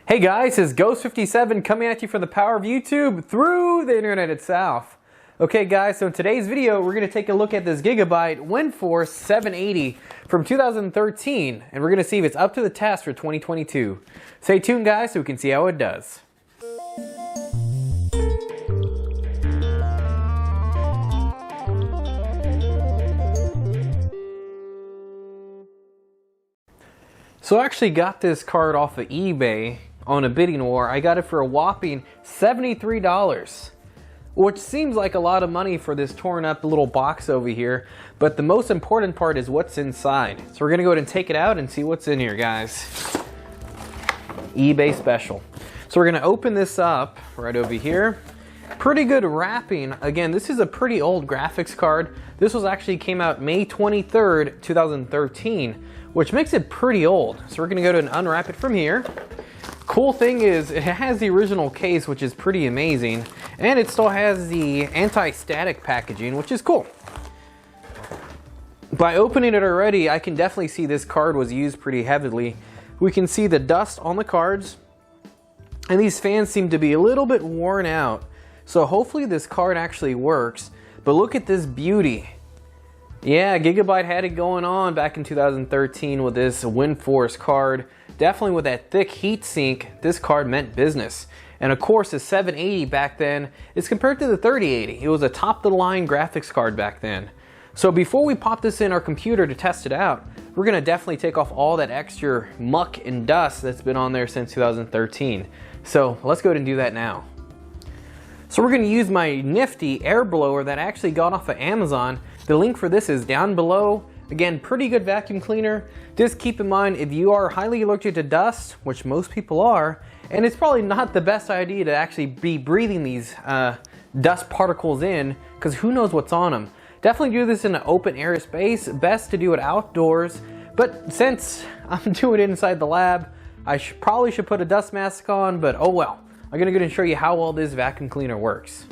Hey guys, it's Ghost57 coming at you from the power of YouTube through the internet itself. Okay guys, so in today's video we're going to take a look at this Gigabye windforce 780 from 2013 and we're going to see if it's up to the test for 2022. Stay tuned guys so we can see how it does. So I actually got this card off of eBay on a bidding war. I got it for a whopping $73, which seems like a lot of money for this torn up little box over here. But the most important part is what's inside. So we're gonna go ahead and take it out and see what's in here, guys. eBay special. So we're gonna open this up right over here. Pretty good wrapping. Again, this is a pretty old graphics card. This was actually came out May 23rd, 2013, which makes it pretty old. So we're gonna go ahead and unwrap it from here. Cool thing is it has the original case, which is pretty amazing, and it still has the anti-static packaging, which is cool. By opening it already, I can definitely see this card was used pretty heavily. We can see the dust on the cards, and these fans seem to be a little bit worn out. So hopefully this card actually works, but look at this beauty. Yeah, Gigabye had it going on back in 2013 with this windforce card. Definitely with that thick heat sink, this card meant business. And of course the 780 back then is compared to the 3080. It was a top of the line graphics card back then. So before we pop this in our computer to test it out, we're gonna definitely take off all that extra muck and dust that's been on there since 2013. So let's go ahead and do that now. So we're gonna use my nifty air blower that I actually got off of Amazon. The link for this is down below. Again, pretty good vacuum cleaner. Just keep in mind, if you are highly allergic to dust, which most people are, and it's probably not the best idea to actually be breathing these dust particles in, because who knows what's on them. Definitely do this in an open air space. Best to do it outdoors, but since I'm doing it inside the lab, I probably should put a dust mask on, but oh well. I'm gonna go ahead and show you how well this vacuum cleaner works.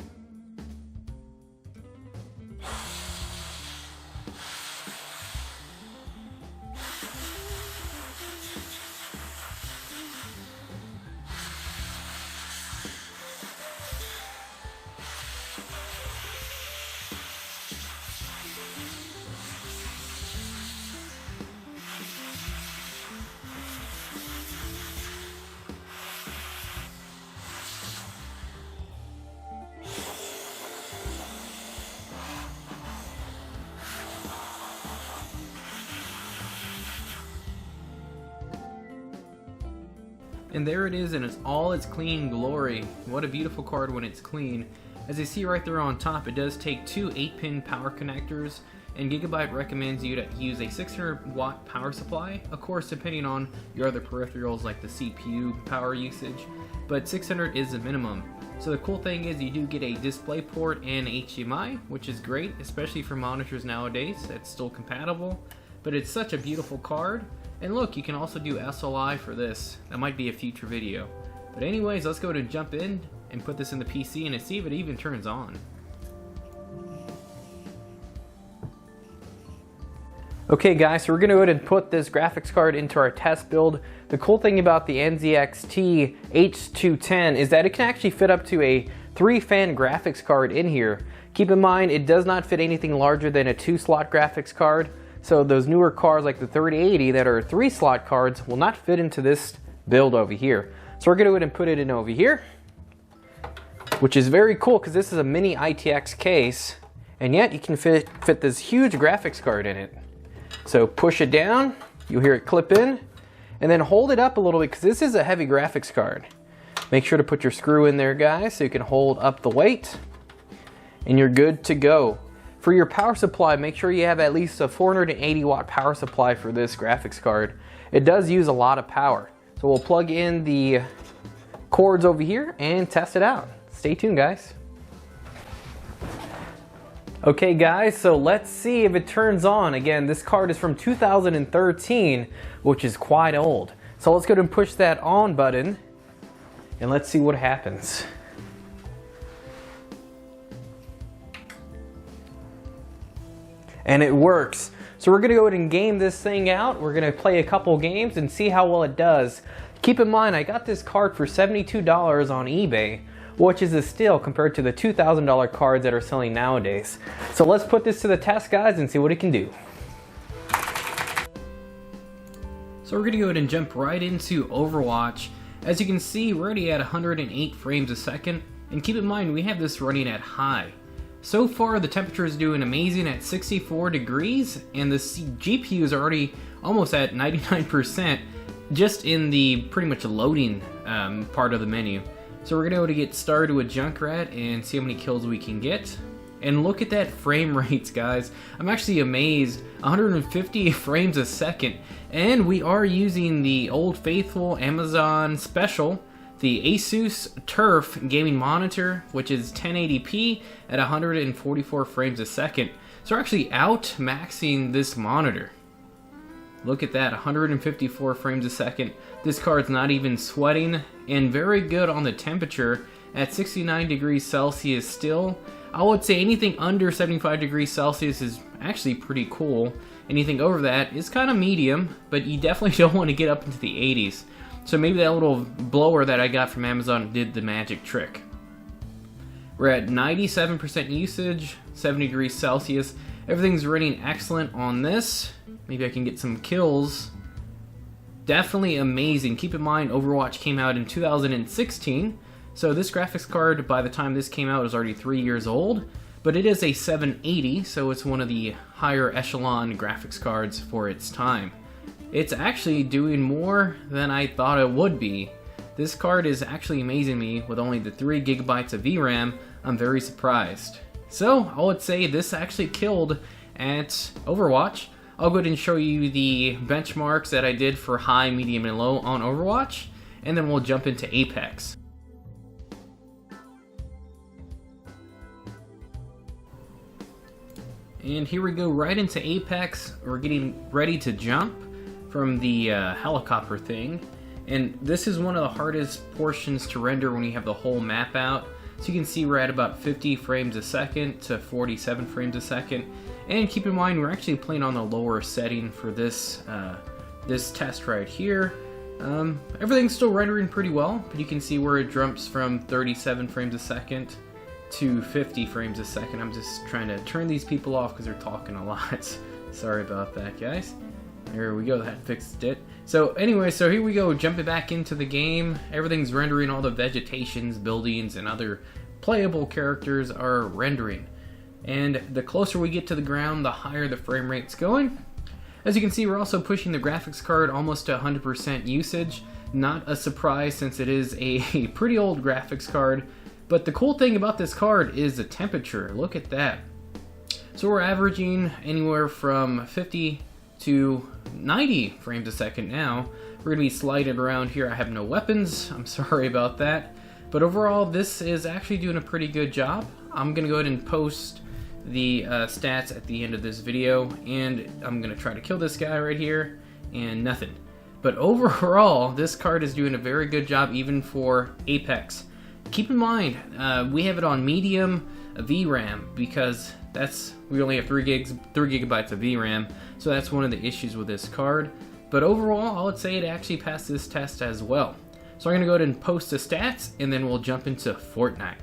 And there it is in all its clean glory. What a beautiful card when it's clean. As you see right there on top, it does take two 8-pin power connectors, and Gigabye recommends you to use a 600 watt power supply, of course depending on your other peripherals like the CPU power usage, but 600 is the minimum. So the cool thing is you do get a display port and HDMI, which is great, especially for monitors nowadays. That's still compatible, but it's such a beautiful card. And look, you can also do SLI for this. That might be a future video. But anyways, let's go ahead and jump in and put this in the PC and see if it even turns on. Okay guys, so we're gonna go ahead and put this graphics card into our test build. The cool thing about the NZXT H210 is that it can actually fit up to a 3-fan graphics card in here. Keep in mind, it does not fit anything larger than a 2-slot graphics card. So those newer cards like the 3080 that are 3-slot cards will not fit into this build over here. So we're gonna go ahead and put it in over here, which is very cool because this is a mini ITX case, and yet you can fit this huge graphics card in it. So push it down, you'll hear it clip in, and then hold it up a little bit because this is a heavy graphics card. Make sure to put your screw in there, guys, so you can hold up the weight, and you're good to go. For your power supply, make sure you have at least a 480 watt power supply for this graphics card. It does use a lot of power. So we'll plug in the cords over here and test it out. Stay tuned, guys. Okay guys, so let's see if it turns on. Again, this card is from 2013, which is quite old. So let's go ahead and push that on button and let's see what happens. And it works. So we're gonna go ahead and game this thing out. We're gonna play a couple games and see how well it does. Keep in mind, I got this card for $72 on eBay, which is a steal compared to the $2,000 cards that are selling nowadays. So let's put this to the test, guys, and see what it can do. So we're gonna go ahead and jump right into Overwatch. As you can see, we're already at 108 frames a second, and keep in mind, we have this running at high. So far, the temperature is doing amazing at 64 degrees, and the GPU is already almost at 99%, just in the pretty much loading part of the menu. So we're gonna get started with Junkrat and see how many kills we can get. And look at that frame rates, guys. I'm actually amazed. 150 frames a second. And we are using the old faithful Amazon special, the Asus Turf gaming monitor, which is 1080p at 144 frames a second. So we're actually out maxing this monitor. Look at that, 154 frames a second. This card's not even sweating, and very good on the temperature at 69 degrees Celsius still. I would say anything under 75 degrees Celsius is actually pretty cool. Anything over that is kind of medium, but you definitely don't want to get up into the 80s. So maybe that little blower that I got from Amazon did the magic trick. We're at 97% usage, 70 degrees Celsius. Everything's running excellent on this. Maybe I can get some kills. Definitely amazing. Keep in mind, Overwatch came out in 2016. So this graphics card, by the time this came out, is already 3 years old. But it is a 780, so it's one of the higher echelon graphics cards for its time. It's actually doing more than I thought it would be. This card is actually amazing me with only the 3 gigabytes of VRAM. I'm very surprised. So I would say this actually killed at Overwatch. I'll go ahead and show you the benchmarks that I did for high, medium, and low on Overwatch, and then we'll jump into Apex. And here we go right into Apex. We're getting ready to jump from the helicopter thing. And this is one of the hardest portions to render when you have the whole map out. So you can see we're at about 50 frames a second to 47 frames a second. And keep in mind, we're actually playing on the lower setting for this, this test right here. Everything's still rendering pretty well, but you can see where it jumps from 37 frames a second to 50 frames a second. I'm just trying to turn these people off because they're talking a lot. Sorry about that, guys. There we go, that fixed it. So anyway, so here we go, jumping back into the game. Everything's rendering, all the vegetations, buildings, and other playable characters are rendering. And the closer we get to the ground, the higher the frame rate's going. As you can see, we're also pushing the graphics card almost to 100% usage. Not a surprise since it is a pretty old graphics card. But the cool thing about this card is the temperature. Look at that. So we're averaging anywhere from 50 to 90 frames a second now. We're going to be sliding around here. I have no weapons. I'm sorry about that. But overall, this is actually doing a pretty good job. I'm going to go ahead and post the stats at the end of this video, and I'm going to try to kill this guy right here, and nothing. But overall, this card is doing a very good job even for Apex. Keep in mind, we have it on medium VRAM because we only have 3 gigabytes of VRAM, so that's one of the issues with this card. But overall, I would say it actually passed this test as well. So I'm going to go ahead and post the stats, and then we'll jump into Fortnite.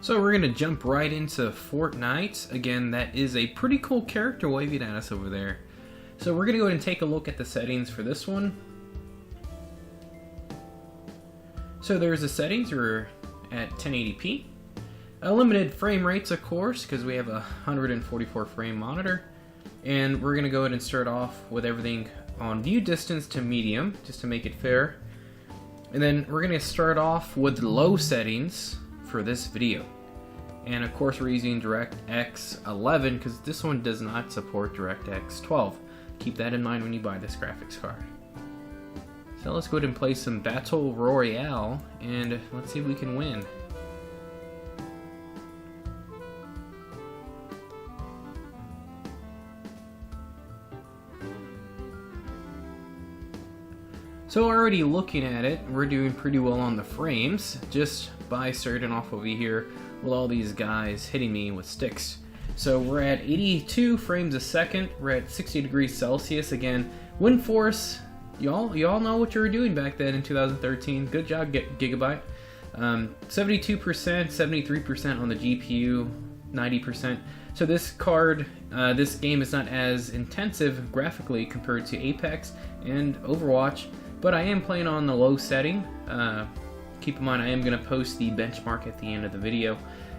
So we're going to jump right into Fortnite. Again, that is a pretty cool character waving at us over there. So we're going to go ahead and take a look at the settings for this one. So there's the settings. We're at 1080p. Limited frame rates, of course, because we have a 144 frame monitor. And we're going to go ahead and start off with everything on view distance to medium, just to make it fair. And then we're going to start off with low settings for this video. And of course we're using DirectX 11 because this one does not support DirectX 12. Keep that in mind when you buy this graphics card. So let's go ahead and play some Battle Royale, and let's see if we can win. So already looking at it, we're doing pretty well on the frames, just by starting off over here with all these guys hitting me with sticks. So we're at 82 frames a second, we're at 60 degrees Celsius. Again, Windforce, y'all know what you were doing back then in 2013. Good job, Gigabye. 72%, 73% on the GPU, 90%. So this card, this game is not as intensive graphically compared to Apex and Overwatch, but I am playing on the low setting. Keep in mind I am going to post the benchmark at the end of the video,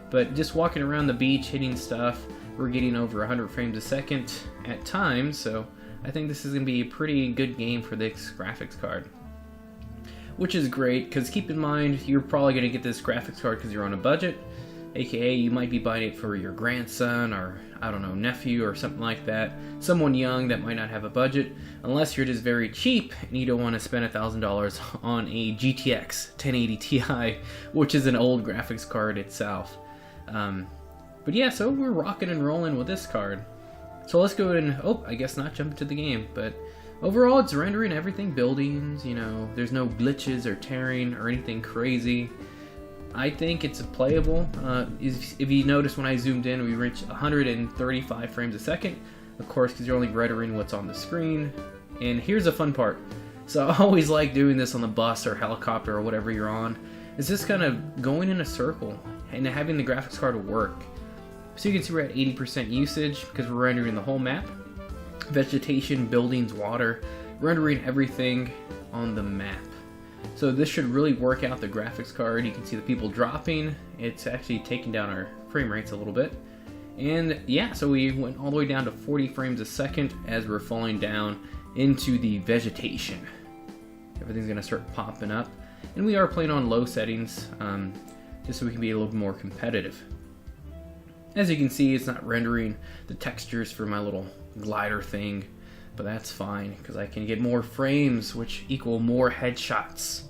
but just walking around the beach, hitting stuff, we're getting over 100 frames a second at times, so I think this is going to be a pretty good game for this graphics card. Which is great, because keep in mind, you're probably going to get this graphics card because you're on a budget, aka you might be buying it for your grandson or, I don't know, nephew or something like that. Someone young that might not have a budget, unless you're just very cheap and you don't want to spend $1,000 on a GTX 1080 Ti, which is an old graphics card itself. But yeah, so we're rocking and rolling with this card. So let's go and, I guess not jump into the game, but overall it's rendering everything, buildings, you know, there's no glitches or tearing or anything crazy. I think it's playable. If you notice when I zoomed in, we reached 135 frames a second, of course, because you're only rendering what's on the screen. And here's the fun part. So I always like doing this on the bus or helicopter or whatever you're on. It's just kind of going in a circle and having the graphics card work. So you can see we're at 80% usage because we're rendering the whole map. Vegetation, buildings, water, rendering everything on the map. So this should really work out the graphics card. You can see the people dropping. It's actually taking down our frame rates a little bit. And yeah, so we went all the way down to 40 frames a second as we're falling down into the vegetation. Everything's gonna start popping up. And we are playing on low settings, just so we can be a little more competitive. As you can see, it's not rendering the textures for my little glider thing, but that's fine because I can get more frames, which equal more headshots.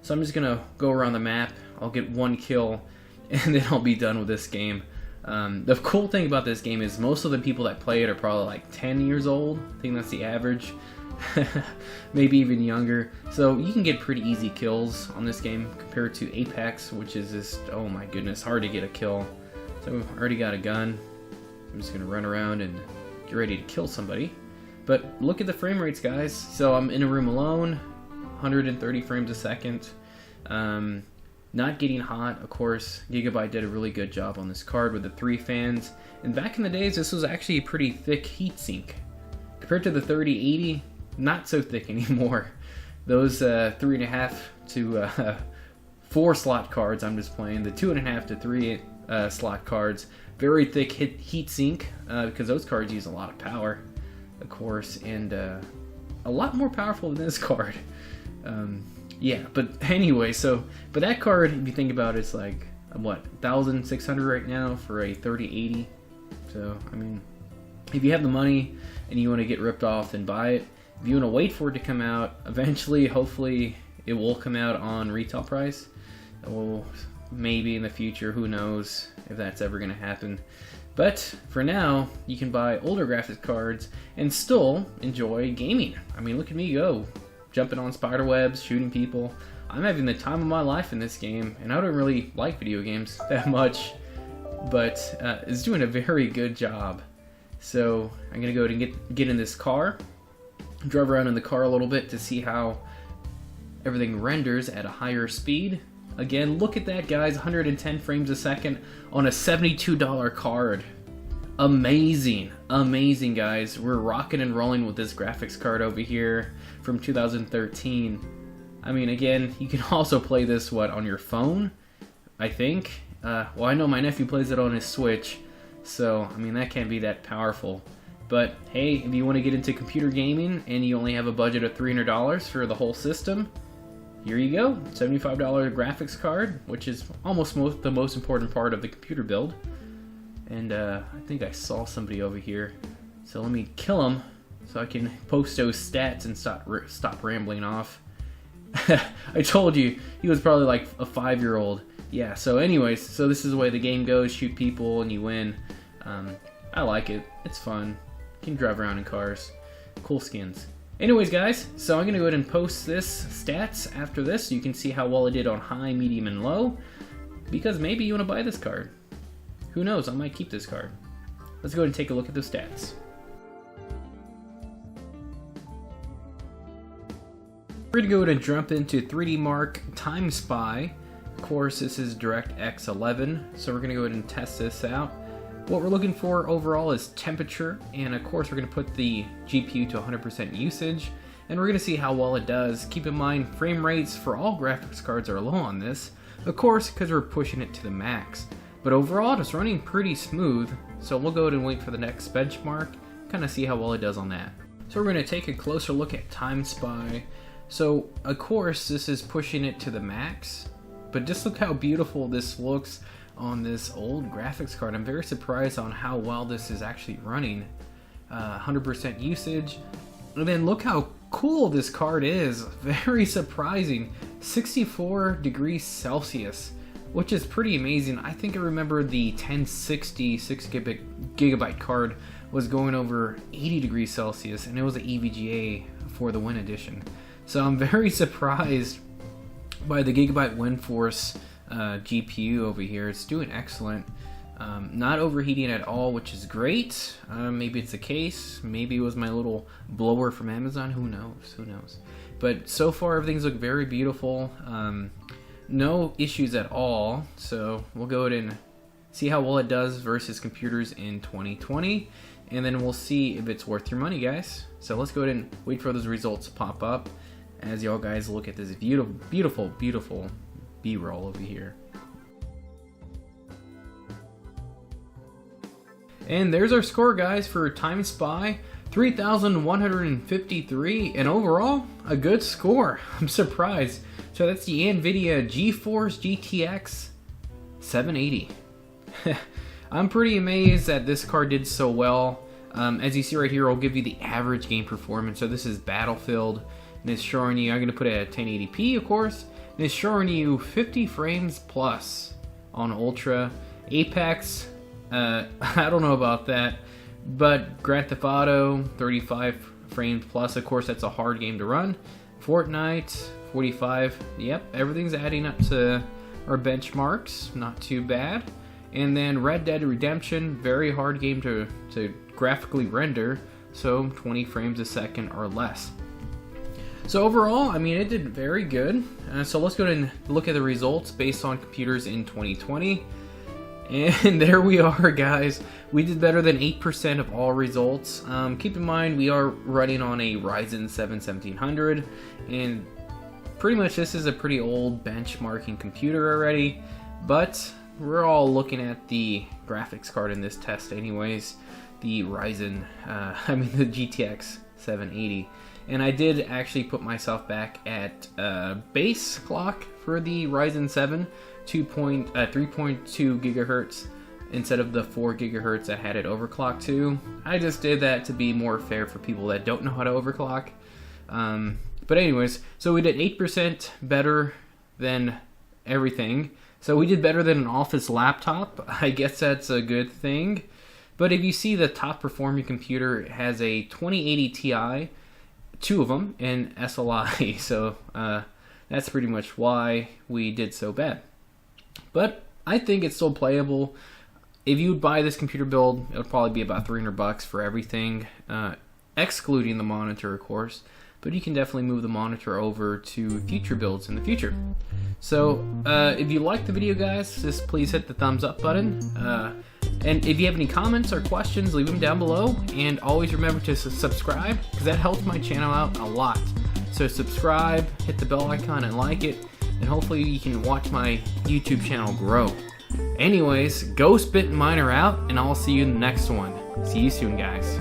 So I'm just gonna go around the map, I'll get one kill, and then I'll be done with this game. The cool thing about this game is most of the people that play it are probably like 10 years old. I think that's the average. Maybe even younger. So you can get pretty easy kills on this game compared to Apex, which is just, oh my goodness, hard to get a kill. So I've already got a gun. I'm just gonna run around and get ready to kill somebody. But look at the frame rates, guys. So I'm in a room alone, 130 frames a second. Not getting hot, of course. Gigabye did a really good job on this card with the 3 fans. And back in the days, this was actually a pretty thick heatsink. Compared to the 3080, not so thick anymore. Those 3.5 to 4 slot cards I'm just playing, the 2.5 to 3 slot cards, very thick heatsink because those cards use a lot of power, of course, and a lot more powerful than this card. Yeah, but anyway, but that card, if you think about it, it's like what, 1,600 right now for a 3080. So I mean, if you have the money and you want to get ripped off, then buy it. If you want to wait for it to come out, eventually, hopefully, it will come out on retail price. Well, maybe in the future, who knows if that's ever going to happen. But for now, you can buy older graphics cards and still enjoy gaming. I mean, look at me go, jumping on spider webs, shooting people. I'm having the time of my life in this game, and I don't really like video games that much, but it's doing a very good job. So I'm gonna go ahead and get in this car, drive around in the car a little bit to see how everything renders at a higher speed. Again, look at that, guys, 110 frames a second on a $72 card. Amazing, amazing, guys. We're rocking and rolling with this graphics card over here from 2013. I mean, again, you can also play this, on your phone, I think. Well, I know my nephew plays it on his Switch, so, I mean, that can't be that powerful. But, hey, if you want to get into computer gaming and you only have a budget of $300 for the whole system, here you go, $75 graphics card, which is almost the most important part of the computer build. And I think I saw somebody over here, so let me kill him so I can post those stats and stop rambling off. I told you, he was probably like a 5-year-old. Yeah, so anyways, so this is the way the game goes, shoot people and you win. I like it, it's fun. You can drive around in cars, cool skins. Anyways, guys, so I'm going to go ahead and post this stats after this so you can see how well it did on high, medium, and low, because maybe you want to buy this card. Who knows, I might keep this card. Let's go ahead and take a look at the stats. We're gonna go ahead and jump into 3D Mark Time Spy. Of course, this is DirectX 11, so we're gonna go ahead and test this out. What we're looking for overall is temperature, and of course we're gonna put the GPU to 100% usage, and we're gonna see how well it does. Keep in mind, frame rates for all graphics cards are low on this, of course, because we're pushing it to the max. But overall, it's running pretty smooth, so we'll go ahead and wait for the next benchmark, kind of see how well it does on that. So we're going to take a closer look at Time Spy. So, of course, this is pushing it to the max, but just look how beautiful this looks on this old graphics card. I'm very surprised on how well this is actually running. 100% usage. And then look how cool this card is. Very surprising. 64 degrees Celsius, which is pretty amazing. I think I remember the 1060 6GB card was going over 80 degrees Celsius, and it was an EVGA for the Win Edition. So I'm very surprised by the Gigabye windforce GPU over here. It's doing excellent. Not overheating at all, which is great. Maybe it's the case. Maybe it was my little blower from Amazon. Who knows? Who knows? But so far, everything's look very beautiful. No issues at all. So we'll go ahead and see how well it does versus computers in 2020. And then we'll see if it's worth your money, guys. So let's go ahead and wait for those results to pop up as y'all guys look at this beautiful, beautiful, beautiful B-roll over here. And there's our score, guys, for Time Spy, 3,153, and overall, a good score. I'm surprised. So that's the NVIDIA GeForce GTX 780. I'm pretty amazed that this card did so well. As you see right here, I'll give you the average game performance. So this is Battlefield, and it's showing you, I'm going to put it at 1080p, of course, and it's showing you 50 frames plus on Ultra. Apex, I don't know about that, but Grand Theft Auto, 35 frames plus, of course, that's a hard game to run. Fortnite, 45, yep, everything's adding up to our benchmarks, not too bad. And then Red Dead Redemption, very hard game to graphically render, so 20 frames a second or less. So overall, I mean, it did very good. So let's go ahead and look at the results based on computers in 2020. And there we are, guys. We did better than 8% of all results. Keep in mind, we are running on a Ryzen 7 1700, and pretty much this is a pretty old benchmarking computer already, but we're all looking at the graphics card in this test anyways, the Ryzen, the GTX 780. And I did actually put myself back at base clock for the Ryzen 7, 3.2 gigahertz instead of the 4 gigahertz I had it overclocked to. I just did that to be more fair for people that don't know how to overclock. But anyways, so we did 8% better than everything. So we did better than an office laptop. I guess that's a good thing. But if you see, the top performing computer has a 2080 Ti, 2 of them, in SLI. So that's pretty much why we did so bad. But I think it's still playable. If you would buy this computer build, it would probably be about $300 for everything, excluding the monitor, of course. But you can definitely move the monitor over to future builds in the future. So if you like the video, guys, just please hit the thumbs up button. And if you have any comments or questions, leave them down below. And always remember to subscribe, because that helps my channel out a lot. So subscribe, hit the bell icon, and like it. And hopefully you can watch my YouTube channel grow. Anyways, Ghost Bit Miner out, and I'll see you in the next one. See you soon, guys.